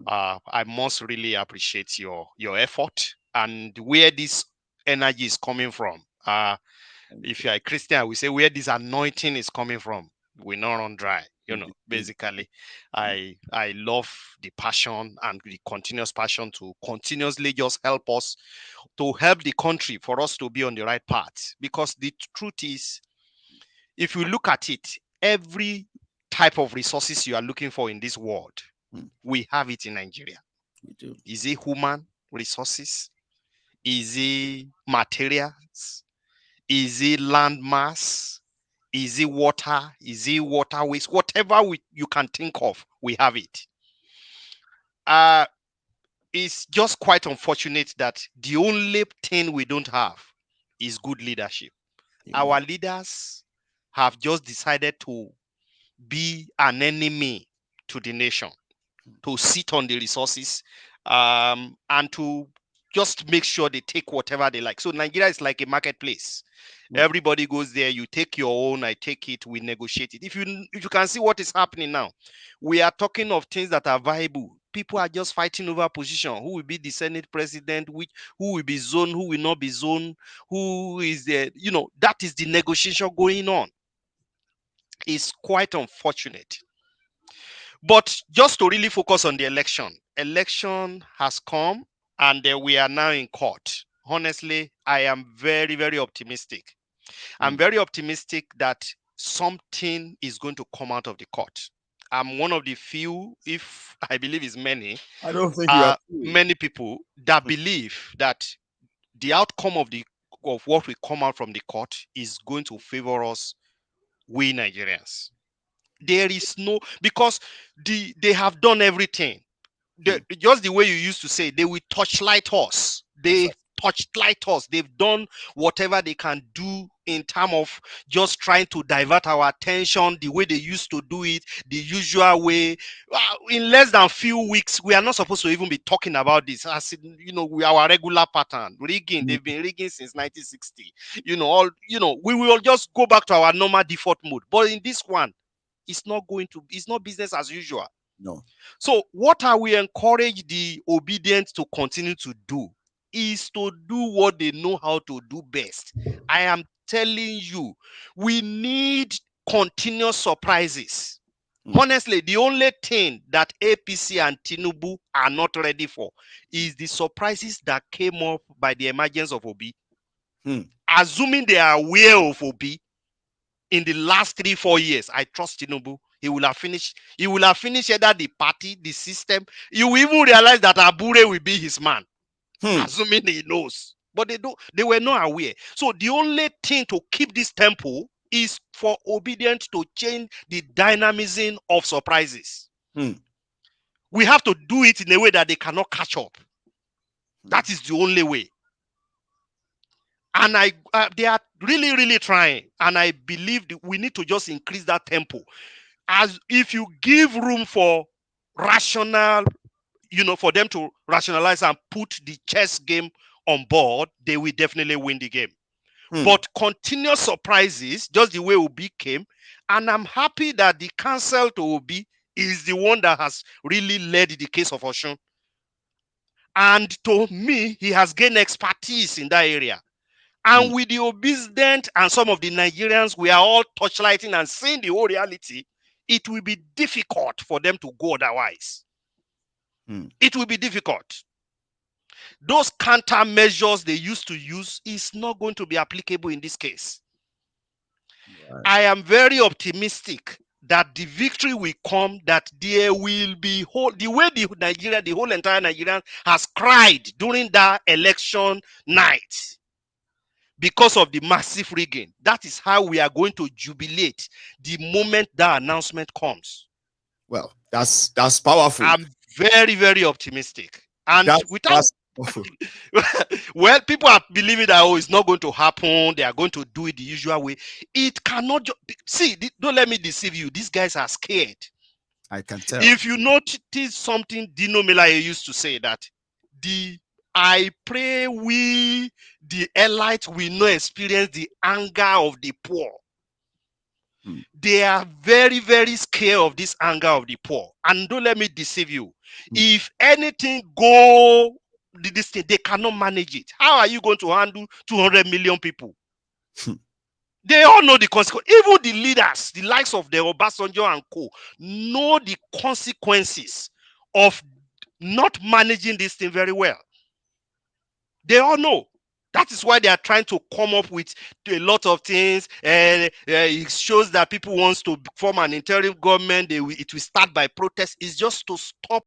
I must really appreciate your effort and where this energy is coming from. If you're a Christian, I will say where this anointing is coming from, we not run dry. You know, basically, I love the passion and the continuous passion to continuously just help us to help the country, for us to be on the right path. Because the truth is, if you look at it, every type of resources you are looking for in this world, we have it in Nigeria. We do. Is it human resources? Is it materials? Is it land mass? Is it water? Is it waterways? Whatever you can think of, we have it. It's just quite unfortunate that the only thing we don't have is good leadership. Our leaders have just decided to be an enemy to the nation, to sit on the resources, and to just make sure they take whatever they like. So Nigeria is like a marketplace. Everybody goes there, you take your own, I take it, we negotiate it. If you can see what is happening now, we are talking of things that are viable. People are just fighting over position. Who will be the Senate president? Who will be zoned? Who will not be zoned? Who is there? You know, that is the negotiation going on. It's quite unfortunate. But just to really focus on the election has come, and we are now in court. Honestly, I am very, very optimistic. I'm very optimistic that something is going to come out of the court. I'm one of the few, if I believe is many, I don't think you are many people that believe that the outcome of what will come out from the court is going to favor us, we Nigerians. There is no, because they have done everything. Just the way you used to say, they will torchlight us. They torchlight us. They've done whatever they can do in terms of just trying to divert our attention the way they used to do it, the usual way. In less than few weeks, we are not supposed to even be talking about this. As in, our regular pattern rigging. They've been rigging since 1960. We will just go back to our normal default mode. But in this one, it's not business as usual. No. So what are we encourage the obedient to continue to do is to do what they know how to do best. I am telling you, we need continuous surprises. Honestly, the only thing that APC and Tinubu are not ready for is the surprises that came up by the emergence of Obi. Assuming they are aware of Obi in the last 3-4 years, I trust Tinubu. He will have finished either the party, the system. You will even realize that Abure will be his man. Assuming he knows. But they were not aware. So the only thing to keep this tempo is for obedient to change the dynamism of surprises. We have to do it in a way that they cannot catch up. That is the only way. And they are really, really trying. And I believe we need to just increase that tempo. As if you give room for rational, for them to rationalize and put the chess game on board, they will definitely win the game. But continuous surprises, just the way Obi came, and I'm happy that the counsel to Obi is the one that has really led the case of Osun. And to me, he has gained expertise in that area. And with the obedient and some of the Nigerians, we are all torchlighting and seeing the whole reality. It will be difficult for them to go otherwise. It will be difficult. Those countermeasures they used to use is not going to be applicable in this case. Right. I am very optimistic that the victory will come, that there will be the way the whole entire Nigeria has cried during that election night because of the massive rigging. That is how we are going to jubilate the moment that announcement comes. Well, that's powerful. I'm very, very optimistic. And without well, people are believing that it's not going to happen. They are going to do it the usual way. It cannot see. Don't let me deceive you. These guys are scared. I can tell. If you notice something, Dino Melaye used to say that I pray the elites will not experience the anger of the poor. They are very, very scared of this anger of the poor. And don't let me deceive you. If anything this thing, they cannot manage it. How are you going to handle 200 million people? They all know the consequence. Even the leaders, the likes of the Obasanjo and co, know the consequences of not managing this thing very well. They all know. That is why they are trying to come up with a lot of things. It shows that people want to form an interim government. It will start by protest. It's just to stop